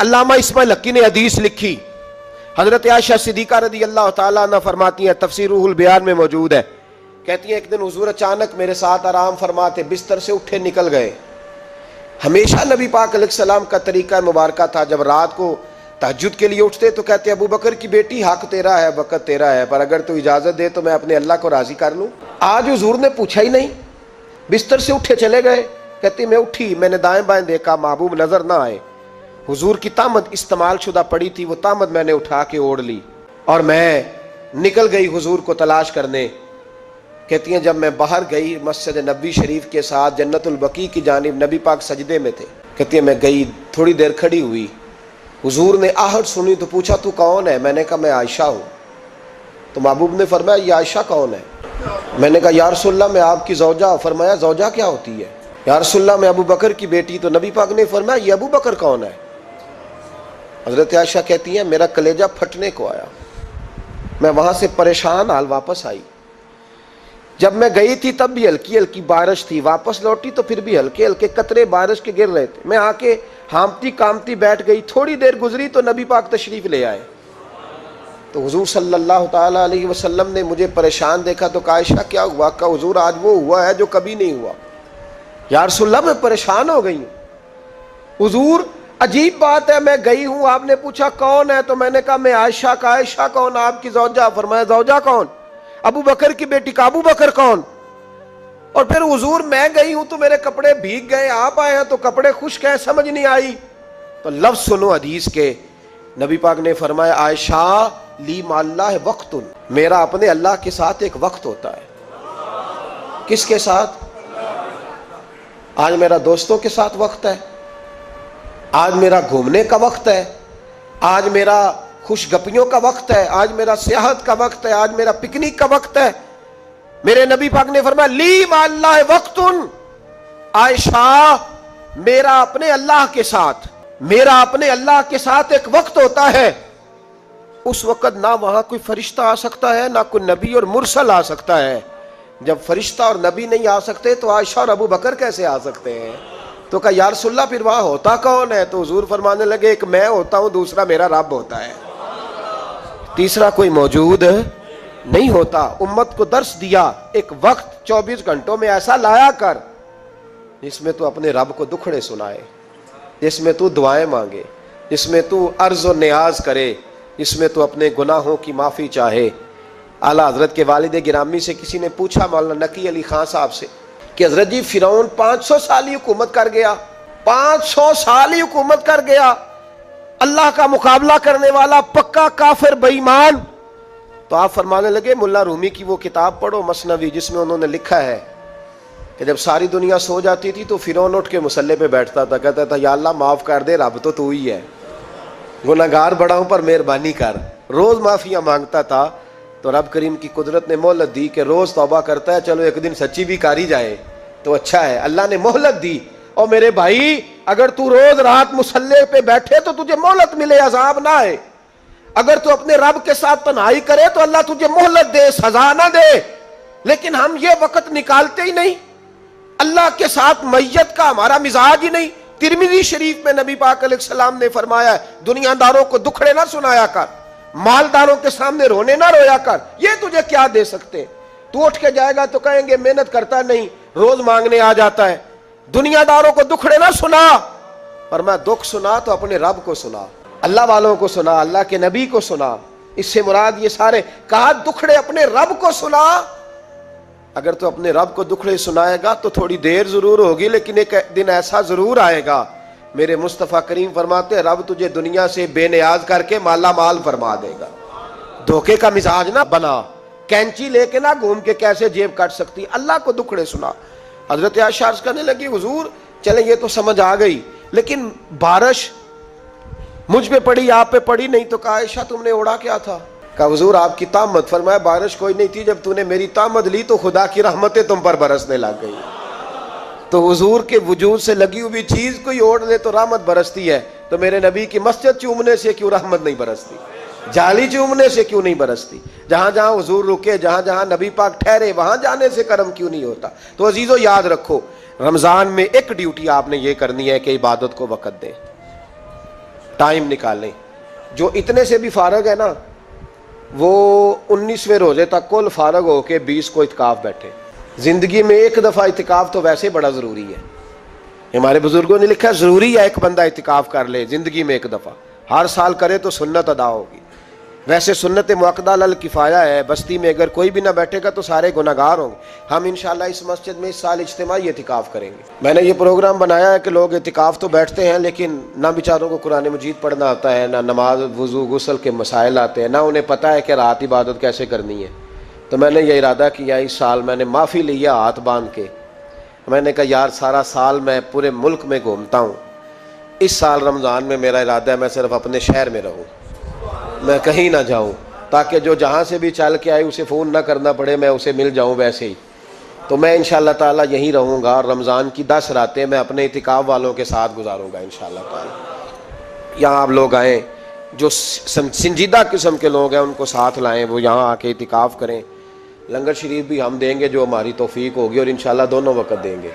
علامہ اسماعیل حقی نے حدیث لکھی، حضرت عائشہ صدیقہ رضی اللہ تعالیٰ عنہ فرماتی ہیں، تفسیر روح البیان میں موجود ہے، کہتی ہیں ایک دن حضور اچانک میرے ساتھ آرام فرماتے بستر سے اٹھے نکل گئے۔ ہمیشہ نبی پاک علیہ السلام کا طریقہ مبارکہ تھا، جب رات کو تہجد کے لیے اٹھتے تو کہتے ابو بکر کی بیٹی حق تیرا ہے، وقت تیرا ہے، پر اگر تو اجازت دے تو میں اپنے اللہ کو راضی کر لوں۔ آج حضور نے پوچھا ہی نہیں، بستر سے اٹھے چلے گئے۔ کہتی میں اٹھی، میں نے دائیں بائیں دیکھا، محبوب نظر نہ آئے۔ حضور کی تامد استعمال شدہ پڑی تھی، وہ تامد میں نے اٹھا کے اوڑھ لی اور میں نکل گئی حضور کو تلاش کرنے۔ کہتی ہیں جب میں باہر گئی مسجد نبوی شریف کے ساتھ جنت البقیع کی جانب، نبی پاک سجدے میں تھے۔ کہتی ہیں میں گئی، تھوڑی دیر کھڑی ہوئی، حضور نے آہٹ سنی تو پوچھا تو کون ہے؟ میں نے کہا میں عائشہ ہوں۔ تو محبوب نے فرمایا یہ عائشہ کون ہے؟ میں نے کہا یا رسول اللہ میں آپ کی زوجہ۔ فرمایا زوجہ کیا ہوتی ہے؟ یا رسول اللہ میں ابو بکر کی بیٹی۔ تو نبی پاک نے فرمایا یہ ابو بکر کون ہے؟ حضرت عائشہ کہتی ہیں میرا کلیجہ پھٹنے کو آیا، میں وہاں سے پریشان حال واپس آئی۔ جب میں گئی تھی تب بھی ہلکی ہلکی بارش تھی، واپس لوٹی تو پھر بھی ہلکے ہلکے قطرے بارش کے گر رہے تھے۔ میں آ کے ہامتی کامتی بیٹھ گئی، تھوڑی دیر گزری تو نبی پاک تشریف لے آئے۔ تو حضور صلی اللہ تعالیٰ علیہ وسلم نے مجھے پریشان دیکھا تو کہا عائشہ کیا ہوا؟ کہا حضور آج وہ ہوا ہے جو کبھی نہیں ہوا۔ یا رسول اللہ میں پریشان ہو گئی ہوں۔ حضور عجیب بات ہے، میں گئی ہوں، آپ نے پوچھا کون ہے تو میں نے کہا میں عائشہ۔ کا عائشہ کون؟ آپ کی زوجہ۔ فرمایا زوجہ کون؟ ابو بکر کی بیٹی۔ کا ابو بکر کون؟ اور پھر حضور میں گئی ہوں تو میرے کپڑے بھیگ گئے، آپ آئے ہیں تو کپڑے خشک ہیں، سمجھ نہیں آئی۔ تو لفظ سنو حدیث کے، نبی پاک نے فرمایا عائشہ لی مع اللہ وقت، میرا اپنے اللہ کے ساتھ ایک وقت ہوتا ہے۔ کس کے ساتھ؟ آج میرا دوستوں کے ساتھ وقت ہے، آج میرا گھومنے کا وقت ہے، آج میرا خوش گپیوں کا وقت ہے، آج میرا سیاحت کا وقت ہے، آج میرا پکنک کا وقت ہے۔ میرے نبی پاک نے فرمایا لی مع اللہ وقت، عائشہ میرا اپنے اللہ کے ساتھ، میرا اپنے اللہ کے ساتھ ایک وقت ہوتا ہے۔ اس وقت نہ وہاں کوئی فرشتہ آ سکتا ہے، نہ کوئی نبی اور مرسل آ سکتا ہے۔ جب فرشتہ اور نبی نہیں آ سکتے تو عائشہ اور ابو بکر کیسے آ سکتے ہیں؟ تو کہا یا رسول اللہ پھر وہاں ہوتا کون ہے؟ تو حضور فرمانے لگے ایک میں ہوتا ہوں، دوسرا میرا رب ہوتا ہے، تیسرا کوئی موجود نہیں ہوتا۔ امت کو درس دیا ایک وقت 24 گھنٹوں میں ایسا لایا کر جس میں تو اپنے رب کو دکھڑے سنائے، جس میں تو دعائیں مانگے، جس میں تو عرض و نیاز کرے، جس میں تو اپنے گناہوں کی معافی چاہے۔ اعلیٰ حضرت کے والد گرامی سے کسی نے پوچھا، مولانا نقی علی خان صاحب سے، کہ حضرت جی فرعون 500 سال ہی حکومت کر گیا، 500 سال ہی حکومت کر گیا، اللہ کا مقابلہ کرنے والا پکا کافر بے ایمان۔ تو آپ فرمانے لگے ملا رومی کی وہ کتاب پڑھو مثنوی، جس میں انہوں نے لکھا ہے کہ جب ساری دنیا سو جاتی تھی تو فرعون اٹھ کے مصلے پہ بیٹھتا تھا، کہتا تھا یا اللہ معاف کر دے، رب تو ہی ہے، گناہگار بڑا ہوں پر مہربانی کر۔ روز معافیاں مانگتا تھا تو رب کریم کی قدرت نے مہلت دی کہ روز توبہ کرتا ہے، چلو ایک دن سچی بھی کاری جائے تو اچھا ہے، اللہ نے مہلت دی۔ اور میرے بھائی اگر تو روز رات مصلے پہ بیٹھے تو تجھے مہلت ملے، عذاب نہ آئے۔ اگر تو اپنے رب کے ساتھ تنہائی کرے تو اللہ تجھے مہلت دے، سزا نہ دے۔ لیکن ہم یہ وقت نکالتے ہی نہیں، اللہ کے ساتھ میت کا ہمارا مزاج ہی نہیں۔ ترمذی شریف میں نبی پاک علیہ السلام نے فرمایا دنیا داروں کو دکھڑے نہ سنایا کر، مالداروں کے سامنے رونے نہ رویا کر، یہ تجھے کیا دے سکتے؟ تو اٹھ کے جائے گا تو کہیں گے محنت کرتا نہیں، روز مانگنے آ جاتا ہے۔ دنیا داروں کو دکھڑے نہ سنا، پر میں دکھ سنا تو اپنے رب کو سنا، اللہ والوں کو سنا، اللہ کے نبی کو سنا۔ اس سے مراد یہ سارے کہا دکھڑے اپنے رب کو سنا۔ اگر تو اپنے رب کو دکھڑے سنائے گا تو تھوڑی دیر ضرور ہوگی، لیکن ایک دن ایسا ضرور آئے گا، میرے مصطفیٰ کریم فرماتے ہیں رب تجھے دنیا سے بے نیاز کر کے مالا مال فرما دے گا۔ دھوکے کا مزاج نہ بنا، کینچی لے کے نہ گھوم کے کیسے جیب کاٹ سکتی، اللہ کو دکھڑے سنا۔ حضرت عائشہ عرض کرنے لگی حضور چلیں یہ تو سمجھ آ گئی، لیکن بارش مجھ پہ پڑی آپ پہ پڑی نہیں، تو کہا عائشہ تم نے اوڑا کیا تھا؟ کہا حضور آپ کی تامت۔ فرمایا بارش کوئی نہیں تھی، جب تو نے میری تامت لی تو خدا کی رحمتیں تم پر برسنے لگ گئی۔ تو حضور کے وجود سے لگی ہوئی چیز کوئی اوڑھ لے تو رحمت برستی ہے، تو میرے نبی کی مسجد چومنے سے کیوں رحمت نہیں برستی؟ جالی چومنے سے کیوں نہیں برستی؟ جہاں جہاں حضور رکے، جہاں جہاں نبی پاک ٹھہرے، وہاں جانے سے کرم کیوں نہیں ہوتا؟ تو عزیزو یاد رکھو، رمضان میں ایک ڈیوٹی آپ نے یہ کرنی ہے کہ عبادت کو وقت دیں۔ ٹائم نکالیں. جو اتنے سے بھی فارغ ہے نا وہ 19ویں روزے تک کل فارغ ہو کے 20 کو اعتکاف بیٹھے. زندگی میں ایک دفعہ اعتکاف تو ویسے بڑا ضروری ہے. ہمارے بزرگوں نے لکھا ضروری ہے ایک بندہ اعتکاف کر لے زندگی میں ایک دفعہ, ہر سال کرے تو سنت ادا ہوگی. ویسے سنت مؤکدہ الکفایہ ہے, بستی میں اگر کوئی بھی نہ بیٹھے گا تو سارے گناہگار ہوں گے. ہم انشاءاللہ اس مسجد میں اس سال اجتماعی اعتکاف کریں گے. میں نے یہ پروگرام بنایا ہے کہ لوگ اعتکاف تو بیٹھتے ہیں لیکن نہ بیچاروں کو قرآن مجید پڑھنا آتا ہے, نہ نماز وضو غسل کے مسائل آتے ہیں, نہ انہیں پتہ ہے کہ رات عبادت کیسے کرنی ہے. تو میں نے یہ ارادہ کیا اس سال میں نے معافی لیا ہاتھ باندھ کے. میں نے کہا یار سارا سال میں پورے ملک میں گھومتا ہوں, اس سال رمضان میں میرا ارادہ ہے میں صرف اپنے شہر میں رہوں, میں کہیں نہ جاؤں, تاکہ جو جہاں سے بھی چل کے آئے اسے فون نہ کرنا پڑے, میں اسے مل جاؤں ویسے ہی. تو میں انشاءاللہ تعالیٰ یہیں رہوں گا اور رمضان کی 10 راتیں میں اپنے اعتکاف والوں کے ساتھ گزاروں گا انشاءاللہ تعالیٰ. یہاں آپ لوگ آئیں, جو سنجیدہ قسم کے لوگ ہیں ان کو ساتھ لائیں, وہ یہاں آ کے اعتکاف کریں. لنگر شریف بھی ہم دیں گے جو ہماری توفیق ہوگی, اور انشاءاللہ دونوں وقت دیں گے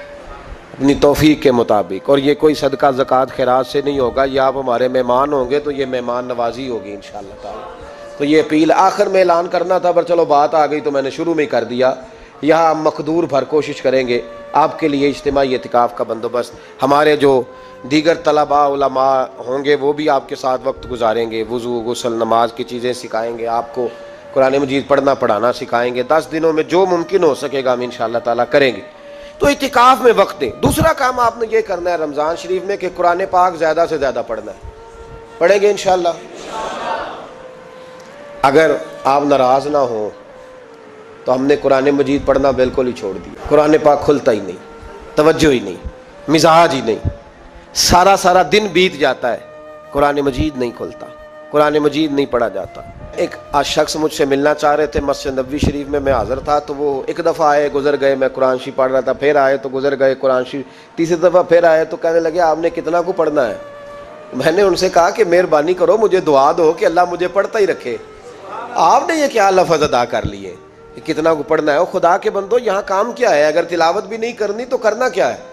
اپنی توفیق کے مطابق. اور یہ کوئی صدقہ زکوٰۃ خیرات سے نہیں ہوگا, یہ آپ ہمارے مہمان ہوں گے تو یہ مہمان نوازی ہوگی انشاءاللہ تعالیٰ. تو یہ اپیل آخر میں اعلان کرنا تھا پر چلو بات آ گئی تو میں نے شروع میں ہی کر دیا. یہاں ہم مقدور بھر کوشش کریں گے آپ کے لیے اجتماعی اعتکاف کا بندوبست. ہمارے جو دیگر طلباء علماء ہوں گے وہ بھی آپ کے ساتھ وقت گزاریں گے, وضو غسل نماز کی چیزیں سکھائیں گے, آپ کو قرآن مجید پڑھنا پڑھانا سکھائیں گے. 10 دنوں میں جو ممکن ہو سکے گا ہم انشاءاللہ تعالیٰ کریں گے. تو اعتکاف میں وقت دیں. دوسرا کام آپ نے یہ کرنا ہے رمضان شریف میں کہ قرآن پاک زیادہ سے زیادہ پڑھنا ہے. پڑھیں گے انشاءاللہ. اگر آپ ناراض نہ ہوں تو ہم نے قرآن مجید پڑھنا بالکل ہی چھوڑ دیا. قرآن پاک کھلتا ہی نہیں, توجہ ہی نہیں, مزاج ہی نہیں. سارا دن بیت جاتا ہے, قرآن مجید نہیں کھلتا, قرآن مجید نہیں پڑھا جاتا. ایک شخص مجھ سے ملنا چاہ رہے تھے مسجد نبوی شریف میں حاضر تھا, تو وہ ایک دفعہ آئے گزر گئے, میں قرآن شریف پڑھ رہا تھا, پھر آئے تو گزر گئے قرآن شریف, تیسری دفعہ پھر آئے تو کہنے لگے آپ نے کتنا کو پڑھنا ہے. میں نے ان سے کہا کہ مہربانی کرو مجھے دعا دو کہ اللہ مجھے پڑھتا ہی رکھے. آپ نے یہ کیا لفظ ادا کر لیے کہ کتنا کو پڑھنا ہے. خدا کے بندو یہاں کام کیا ہے؟ اگر تلاوت بھی نہیں کرنی تو کرنا کیا ہے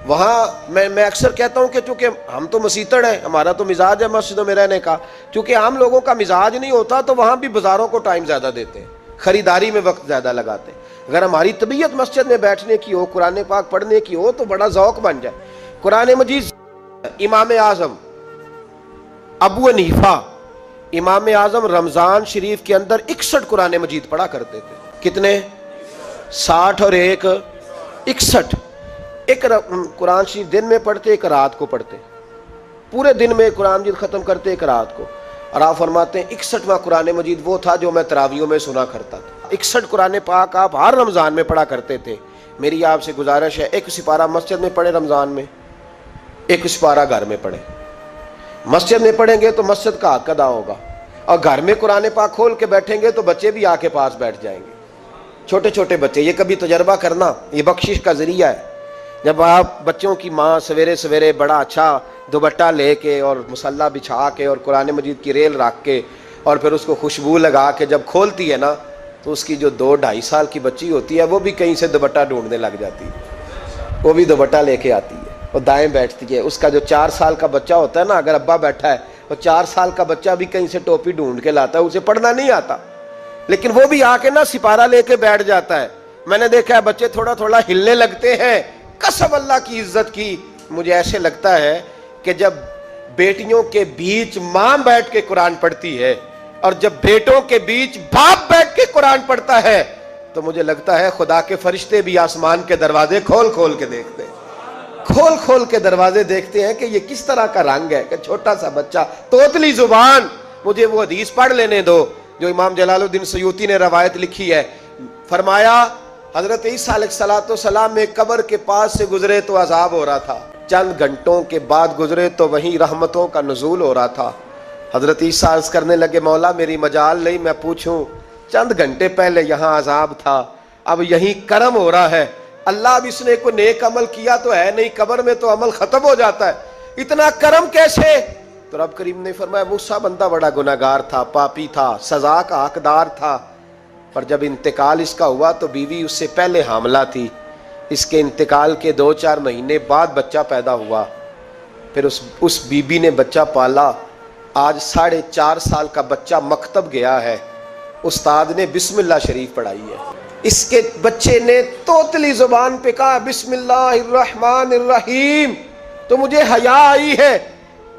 وہاں؟ میں اکثر کہتا ہوں کہ چونکہ ہم تو مسیتڑ ہیں, ہمارا تو مزاج ہے مسجدوں میں رہنے کا, چونکہ عام لوگوں کا مزاج نہیں ہوتا تو وہاں بھی بازاروں کو ٹائم زیادہ دیتے ہیں, خریداری میں وقت زیادہ لگاتے ہیں. اگر ہماری طبیعت مسجد میں بیٹھنے کی ہو, قرآن پاک پڑھنے کی ہو تو بڑا ذوق بن جائے. قرآن مجید امام اعظم ابو حنیفہ امام اعظم رمضان شریف کے اندر 61 قرآن مجید پڑھا کرتے تھے. کتنے؟ 60 اور 1 61. ایک قرآن شریف دن میں پڑھتے, ایک رات کو پڑھتے, پورے دن میں قرآن مجید ختم کرتے, ایک رات کو. اور آپ فرماتے ہیں 61واں قرآن مجید وہ تھا جو میں تراویحوں میں سنا کرتا تھا. 61 قرآن پاک آپ ہر رمضان میں پڑھا کرتے تھے. میری آپ سے گزارش ہے ایک سپارہ مسجد میں پڑھے رمضان میں, ایک سپارہ گھر میں پڑھیں. مسجد میں پڑھیں گے تو مسجد کا حق ادا ہوگا, اور گھر میں قرآن پاک کھول کے بیٹھیں گے تو بچے بھی آ کے پاس بیٹھ جائیں گے, چھوٹے چھوٹے بچے. یہ کبھی تجربہ کرنا, یہ بخشش کا ذریعہ ہے. جب آپ بچوں کی ماں سویرے سویرے بڑا اچھا دوپٹہ لے کے اور مصلی بچھا کے اور قرآن مجید کی ریل رکھ کے اور پھر اس کو خوشبو لگا کے جب کھولتی ہے نا تو اس کی جو 2-2.5 سال کی بچی ہوتی ہے وہ بھی کہیں سے دوپٹہ ڈھونڈنے لگ جاتی ہے, وہ بھی دوپٹہ لے کے آتی ہے, وہ دائیں بیٹھتی ہے. اس کا جو 4 سال کا بچہ ہوتا ہے نا, اگر ابا بیٹھا ہے وہ 4 سال کا بچہ بھی کہیں سے ٹوپی ڈھونڈ کے لاتا ہے, اسے پڑھنا نہیں آتا لیکن وہ بھی آ کے نا سپارہ لے کے بیٹھ جاتا ہے. میں نے دیکھا ہے بچے تھوڑا تھوڑا ہلنے لگتے ہیں. قسم اللہ کی عزت کی, مجھے ایسے لگتا ہے کہ جب بیٹیوں کے بیچ ماں بیٹھ کے قرآن پڑھتی ہے اور جب بیٹوں کے بیچ باپ بیٹھ کے قرآن پڑھتا ہے تو مجھے لگتا ہے خدا کے فرشتے بھی آسمان کے دروازے کھول کھول کے دیکھتے ہیں, کھول کھول کے دروازے دیکھتے ہیں کہ یہ کس طرح کا رنگ ہے کہ چھوٹا سا بچہ توتلی زبان. مجھے وہ حدیث پڑھ لینے دو جو امام جلال الدین سیوطی نے روایت لکھی ہے. فرمایا حضرت عیسیٰ علیہ السلام میں قبر کے پاس سے گزرے تو عذاب ہو رہا تھا, چند گھنٹوں کے بعد گزرے تو وہیں رحمتوں کا نزول ہو رہا تھا. حضرت عیسیٰ عرض کرنے لگے مولا میری مجال نہیں میں پوچھوں, چند گھنٹے پہلے یہاں عذاب تھا اب یہیں کرم ہو رہا ہے. اللہ اب اس نے کوئی نیک عمل کیا تو ہے نہیں, قبر میں تو عمل ختم ہو جاتا ہے, اتنا کرم کیسے؟ تو رب کریم نے فرمایا موسیٰ بندہ بڑا گناہگار تھا, پاپی تھا, سزا کا حقدار تھا, پر جب انتقال اس کا ہوا تو بیوی اس سے پہلے حاملہ تھی, اس کے انتقال کے 2-4 مہینے بعد بچہ پیدا ہوا, پھر اس بیوی نے بچہ پالا آج 4.5 سال کا بچہ مکتب گیا ہے، استاد نے بسم اللہ شریف پڑھائی ہے، اس کے بچے نے توتلی زبان پہ کہا بسم اللہ الرحمن الرحیم، تو مجھے حیا آئی ہے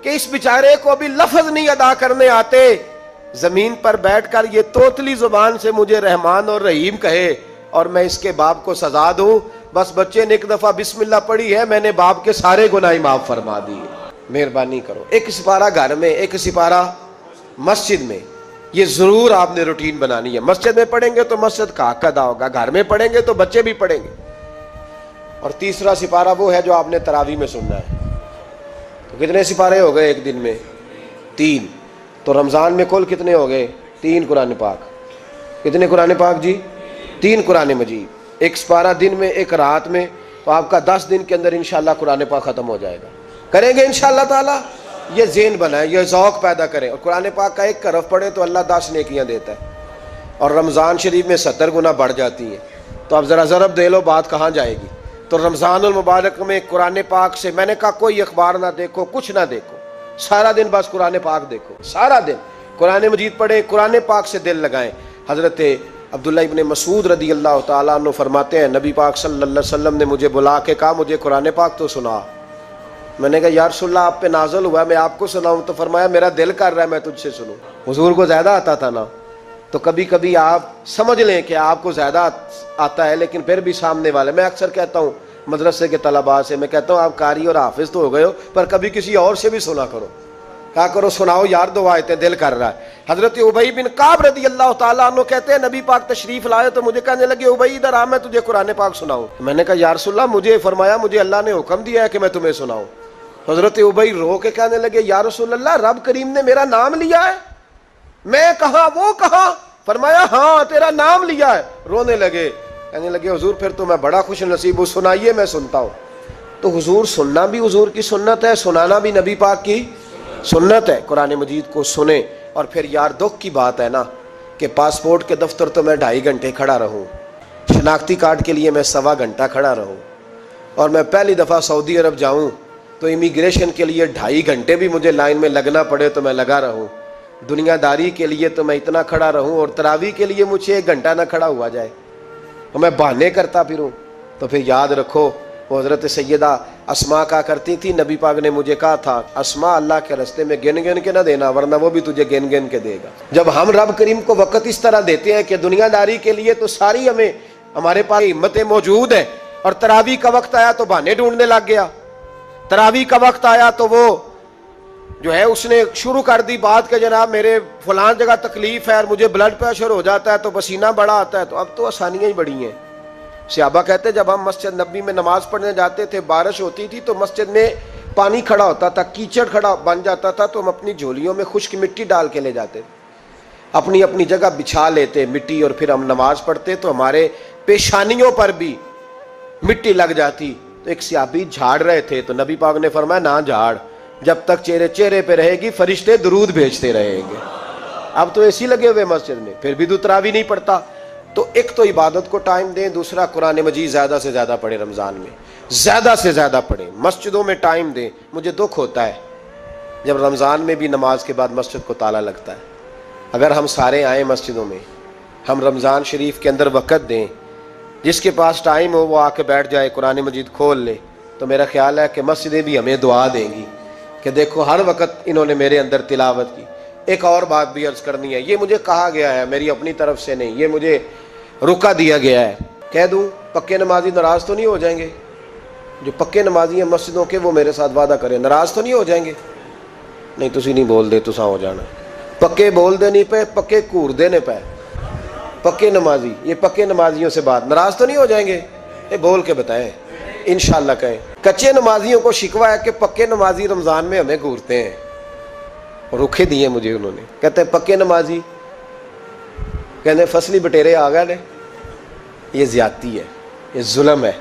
کہ اس بیچارے کو ابھی لفظ نہیں ادا کرنے آتے، زمین پر بیٹھ کر یہ توتلی زبان سے مجھے رحمان اور رحیم کہے اور میں اس کے باپ کو سزا دوں۔ بس بچے نے ایک دفعہ بسم اللہ پڑھی ہے، میں نے باپ کے سارے گناہ معاف فرما دیے۔ مہربانی کرو، ایک سپارہ گھر میں، ایک سپارہ مسجد میں، یہ ضرور آپ نے روٹین بنانی ہے۔ مسجد میں پڑھیں گے تو مسجد کا حق ادا ہوگا، گھر میں پڑھیں گے تو بچے بھی پڑھیں گے۔ اور تیسرا سپارہ وہ ہے جو آپ نے تراویح میں سننا ہے۔ تو کتنے سپارے ہو گئے ایک دن میں؟ 3۔ تو رمضان میں کل کتنے ہو گئے؟ 3 قرآن پاک۔ کتنے قرآن پاک جی؟ 3 قرآن مجید، ایک سپارہ دن میں، ایک رات میں، تو آپ کا 10 دن کے اندر انشاءاللہ قرآن پاک ختم ہو جائے گا۔ کریں گے انشاءاللہ تعالی؟ یہ ذہن بنائیں، یہ ذوق پیدا کریں، اور قرآن پاک کا ایک حرف پڑھیں تو اللہ 10 نیکیاں دیتا ہے، اور رمضان شریف میں 70 گنا بڑھ جاتی ہیں۔ تو اب ذرا ضرب دے لو، بات کہاں جائے گی؟ تو رمضان المبارک میں قرآن پاک سے، میں نے کہا کوئی اخبار نہ دیکھو، کچھ نہ دیکھو، سارا دن بس قرآن پاک دیکھو، سارا دن قرآن مجید پڑھیں، قرآن پاک سے دل لگائیں۔ حضرت عبداللہ ابن مسعود رضی اللہ تعالیٰ عنہ فرماتے ہیں نبی پاک صلی اللہ علیہ وسلم نے مجھے بلا کے کہا مجھے قرآن پاک تو سنا۔ میں نے کہا یا رسول اللہ آپ پہ نازل ہوا ہے، میں آپ کو سناؤں؟ تو فرمایا میرا دل کر رہا ہے میں تجھ سے سنوں۔ حضور کو زیادہ آتا تھا نا، تو کبھی کبھی آپ سمجھ لیں کہ آپ کو زیادہ آتا ہے، لیکن پھر بھی سامنے والے، میں اکثر کہتا ہوں مدرسے کے طلباء سے، میں کہتا ہوں آپ قاری اور حافظ تو ہو گئے ہو، پر کبھی کسی اور سے بھی سنا کرو، کہا کرو سناؤ یار 2 آیتیں، دل کر رہا ہے۔ حضرت ابی بن کعب رضی اللہ تعالیٰ عنہ کہتے ہیں نبی پاک تشریف لائے تو مجھے کہنے لگے ابی ادھر آ، میں تجھے قرآن پاک سناؤں۔ میں نے کہا یا رسول اللہ مجھے فرمایا مجھے اللہ نے حکم دیا ہے کہ میں تمہیں سناؤں۔ حضرت ابی رو کے کہنے لگے یا رسول اللہ رب کریم نے میرا نام لیا ہے؟ میں کہاں وہ کہاں؟ فرمایا ہاں تیرا نام لیا ہے۔ رونے لگے، کہنے لگے حضور پھر تو میں بڑا خوش نصیب ہوں، سنائیے میں سنتا ہوں۔ تو حضور سننا بھی حضور کی سنت ہے، سنانا بھی نبی پاک کی سنت ہے۔ قرآن مجید کو سنیں۔ اور پھر یار دکھ کی بات ہے نا کہ پاسپورٹ کے دفتر تو میں 2.5 گھنٹے کھڑا رہوں، شناختی کارڈ کے لیے میں 1.25 گھنٹہ کھڑا رہوں، اور میں پہلی دفعہ سعودی عرب جاؤں تو امیگریشن کے لیے 2.5 گھنٹے بھی مجھے لائن میں لگنا پڑے تو میں لگا رہوں، دنیا داری کے لیے تو میں اتنا کھڑا رہوں، اور تراویح کے لیے مجھے 1 گھنٹہ نہ کھڑا ہوا جائے اور میں بہانے کرتا پھروں، تو پھر یاد رکھو وہ حضرت سیدہ اسماء کہا کرتی تھی نبی پاک نے مجھے کہا تھا اسماء اللہ کے راستے میں گن گن کے نہ دینا ورنہ وہ بھی تجھے گن گن کے دے گا۔ جب ہم رب کریم کو وقت اس طرح دیتے ہیں کہ دنیا داری کے لیے تو ساری ہمارے پاس ہمتیں موجود ہیں، اور تراویح کا وقت آیا تو بہانے ڈھونڈنے لگ گیا، تراویح کا وقت آیا تو وہ جو ہے اس نے شروع کر دی بات کہ جناب میرے فلان جگہ تکلیف ہے اور مجھے بلڈ پریشر ہو جاتا ہے تو پسینہ بڑا آتا ہے، تو اب تو آسانیاں ہی بڑی ہیں۔ صحابہ کہتے جب ہم مسجد نبوی میں نماز پڑھنے جاتے تھے بارش ہوتی تھی تو مسجد میں پانی کھڑا ہوتا تھا، کیچڑ کھڑا بن جاتا تھا، تو ہم اپنی جھولیوں میں خشک مٹی ڈال کے لے جاتے، اپنی اپنی جگہ بچھا لیتے مٹی، اور پھر ہم نماز پڑھتے تو ہمارے پیشانیوں پر بھی مٹی لگ جاتی۔ تو ایک صحابی جھاڑ رہے تھے تو نبی پاک نے فرمایا نہ جھاڑ، جب تک چہرے پہ رہے گی فرشتے درود بھیجتے رہیں گے۔ اب تو ایسی لگے ہوئے مسجد میں، پھر بھی تو تراویح نہیں پڑھتا۔ تو ایک تو عبادت کو ٹائم دیں، دوسرا قرآن مجید زیادہ سے زیادہ پڑھیں، رمضان میں زیادہ سے زیادہ پڑھیں، مسجدوں میں ٹائم دیں۔ مجھے دکھ ہوتا ہے جب رمضان میں بھی نماز کے بعد مسجد کو تالا لگتا ہے۔ اگر ہم سارے آئیں مسجدوں میں، ہم رمضان شریف کے اندر وقت دیں، جس کے پاس ٹائم ہو وہ آ کے بیٹھ جائے قرآن مجید کھول لے، تو میرا خیال ہے کہ مسجدیں بھی ہمیں دعا دیں گی کہ دیکھو ہر وقت انہوں نے میرے اندر تلاوت کی۔ ایک اور بات بھی عرض کرنی ہے، یہ مجھے کہا گیا ہے، میری اپنی طرف سے نہیں، یہ مجھے رکا دیا گیا ہے، کہہ دوں پکے نمازی ناراض تو نہیں ہو جائیں گے؟ جو پکے نمازی ہیں مسجدوں کے وہ میرے ساتھ وعدہ کریں ناراض تو نہیں ہو جائیں گے؟ نہیں تسی نہیں بول دے تساں ہو جانا، پکے بول دے نہیں پے، پکے کور دے نے پے، پکے نمازی، یہ پکے نمازیوں سے بات، ناراض تو نہیں ہو جائیں گے؟ یہ بول کے بتائیں انشاءاللہ کہیں۔ کچے نمازیوں کو شکوہ ہے کہ پکے نمازی رمضان میں ہمیں گھورتے ہیں، رکھے دیے مجھے انہوں نے، کہتے ہیں پکے نمازی، کہنے فصلی بٹیرے آ گئے نے۔ یہ زیادتی ہے، یہ ظلم ہے۔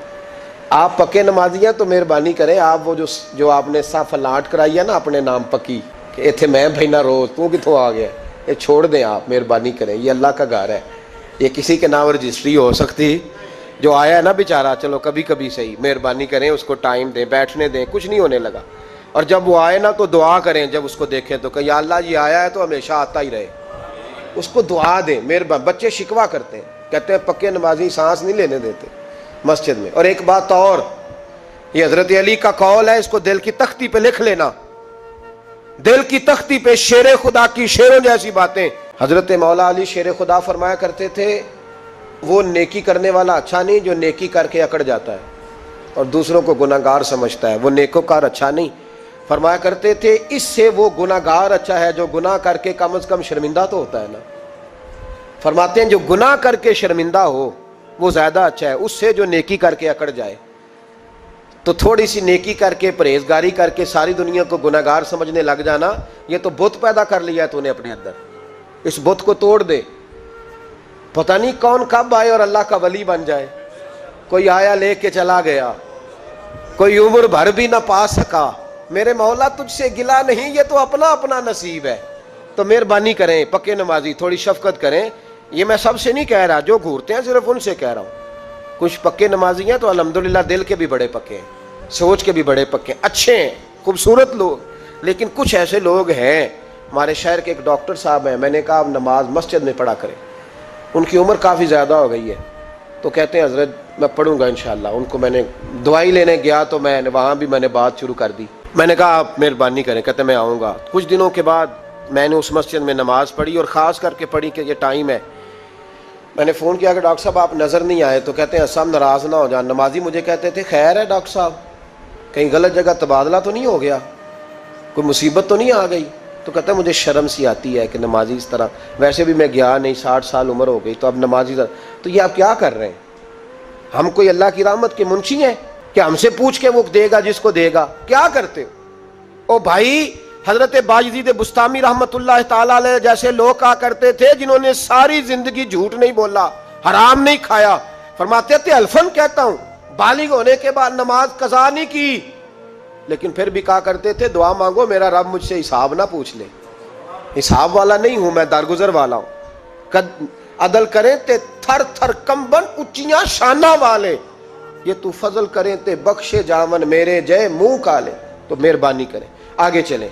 آپ پکے نمازی ہیں تو مہربانی کریں، آپ وہ جو آپ نے صاف لاٹ کرائی ہے نا اپنے نام پکی کہ ایتھے میں بھینا روز تو کتوں آ گیا، یہ چھوڑ دیں آپ، مہربانی کریں، یہ اللہ کا گھر ہے، یہ کسی کے نام رجسٹری ہو سکتی، جو آیا ہے نا بیچارہ چلو کبھی کبھی صحیح، مہربانی کریں اس کو ٹائم دیں، بیٹھنے دیں، کچھ نہیں ہونے لگا۔ اور جب وہ آئے نا تو دعا کریں، جب اس کو دیکھیں تو کہ یا اللہ یہ آیا ہے تو ہمیشہ آتا ہی رہے، اس کو دعا دیں۔ میرے بچے شکوہ کرتے ہیں، کہتے ہیں پکے نمازی سانس نہیں لینے دیتے مسجد میں۔ اور ایک بات اور، یہ حضرت علی کا قول ہے، اس کو دل کی تختی پہ لکھ لینا، دل کی تختی پہ، شیر خدا کی شیروں جیسی باتیں۔ حضرت مولا علی شیر خدا فرمایا کرتے تھے وہ نیکی کرنے والا اچھا نہیں جو نیکی کر کے اکڑ جاتا ہے اور دوسروں کو گناہگار سمجھتا ہے، وہ نیکوکار اچھا نہیں۔ فرمایا کرتے تھے اس سے وہ گناہگار اچھا ہے جو گناہ کر کے کم از کم شرمندہ تو ہوتا ہے نا۔ فرماتے ہیں جو گناہ کر کے شرمندہ ہو وہ زیادہ اچھا ہے اس سے جو نیکی کر کے اکڑ جائے۔ تو تھوڑی سی نیکی کر کے، پرہیزگاری کر کے ساری دنیا کو گناہگار سمجھنے لگ جانا، یہ تو بت پیدا کر لیا ہے تو نے اپنے اندر، اس بت کو توڑ دے۔ پتہ نہیں کون کب آئے اور اللہ کا ولی بن جائے، کوئی آیا لے کے چلا گیا، کوئی عمر بھر بھی نہ پا سکا۔ میرے مولا تجھ سے گلا نہیں، یہ تو اپنا اپنا نصیب ہے۔ تو مہربانی کریں پکے نمازی، تھوڑی شفقت کریں۔ یہ میں سب سے نہیں کہہ رہا، جو گھورتے ہیں صرف ان سے کہہ رہا ہوں۔ کچھ پکے نمازی ہیں تو الحمدللہ دل کے بھی بڑے پکے ہیں، سوچ کے بھی بڑے پکے ہیں، اچھے ہیں، خوبصورت لوگ۔ لیکن کچھ ایسے لوگ ہیں، ہمارے شہر کے ایک ڈاکٹر صاحب ہیں، میں نے کہا آپ نماز مسجد میں پڑھا کریں، ان کی عمر کافی زیادہ ہو گئی ہے، تو کہتے ہیں حضرت میں پڑھوں گا انشاءاللہ۔ ان کو میں نے دوائی لینے گیا تو وہاں بھی میں نے بات شروع کر دی، میں نے کہا آپ مہربانی کریں، کہتے میں آؤں گا۔ کچھ دنوں کے بعد میں نے اس مسجد میں نماز پڑھی اور خاص کر کے پڑھی کہ یہ ٹائم ہے۔ میں نے فون کیا کہ ڈاکٹر صاحب آپ نظر نہیں آئے، تو کہتے ہیں سب ناراض نہ ہو جان۔ نمازی مجھے کہتے تھے خیر ہے ڈاکٹر صاحب، کہیں غلط جگہ تبادلہ تو نہیں ہو گیا، کوئی مصیبت تو نہیں آ گئی؟ تو کہتا ہے مجھے شرم سی آتی ہے کہ نمازی اس طرح، ویسے بھی میں گیا نہیں، 60 سال عمر ہو گئی، تو اب نمازی تو یہ آپ کیا کر رہے ہیں؟ ہم کوئی اللہ کی رحمت کے منشی ہیں کہ ہم سے پوچھ کے وہ دے گا جس کو دے گا؟ کیا کرتے ہو؟ او بھائی، حضرت باجدید بستامی رحمت اللہ تعالی علیہ جیسے لوگ کہا کرتے تھے جنہوں نے ساری زندگی جھوٹ نہیں بولا، حرام نہیں کھایا، فرماتے تھے الفن کہتا ہوں، بالغ ہونے کے بعد نماز قضا نہیں کی، لیکن پھر بھی کہا کرتے تھے دعا مانگو میرا رب مجھ سے حساب نہ پوچھ لے۔ حساب والا نہیں ہوں میں، درگزر والا ہوں۔ عدل کریں تے تھر تھر کمبن اچیاں شانہ والے، یہ تو فضل کریں تے بخشے جاون میرے جے منہ کالے۔ تو مہربانی کریں، آگے چلیں۔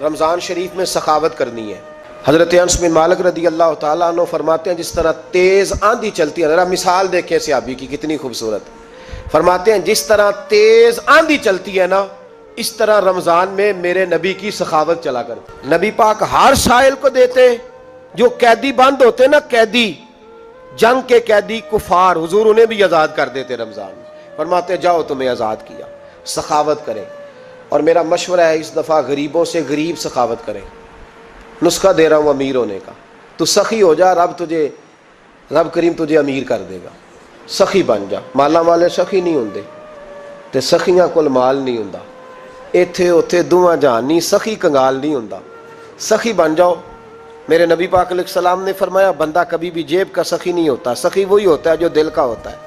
رمضان شریف میں سخاوت کرنی ہے۔ حضرت انس بن مالک رضی اللہ تعالیٰ عنہ فرماتے ہیں جس طرح تیز آندھی چلتی ہے، ذرا مثال دیکھیں صحابی کی کتنی خوبصورت، فرماتے ہیں جس طرح تیز آندھی چلتی ہے نا، اس طرح رمضان میں میرے نبی کی سخاوت چلا کر۔ نبی پاک ہر سائل کو دیتے، جو قیدی بند ہوتے نا، قیدی جنگ کے قیدی کفار، حضور انہیں بھی آزاد کر دیتے رمضان میں، فرماتے جاؤ تمہیں آزاد کیا، سخاوت کریں۔ اور میرا مشورہ ہے اس دفعہ غریبوں سے غریب سخاوت کریں۔ نسخہ دے رہا ہوں امیر ہونے کا، تو سخی ہو جا، رب کریم تجھے امیر کر دے گا۔ سخی بن جا، مالا والے سخی نہیں ہوندے تے سخیاں کول مال نہیں ہوندا، ایتھے اوتھے دوواں جہان نہیں، سخی کنگال نہیں ہوندا، سخی بن جاؤ۔ میرے نبی پاک علیہ السلام نے فرمایا بندہ کبھی بھی جیب کا سخی نہیں ہوتا، سخی وہی ہوتا ہے جو دل کا ہوتا ہے۔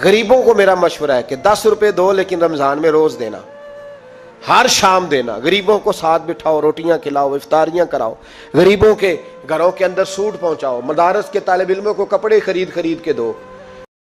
غریبوں کو میرا مشورہ ہے کہ 10 روپے دو، لیکن رمضان میں روز دینا، ہر شام دینا، غریبوں کو ساتھ بٹھاؤ، روٹیاں کھلاؤ، افطاریاں کراؤ، غریبوں کے گھروں کے اندر سوٹ پہنچاؤ، مدارس کے طالب علموں کو کپڑے خرید کے دو۔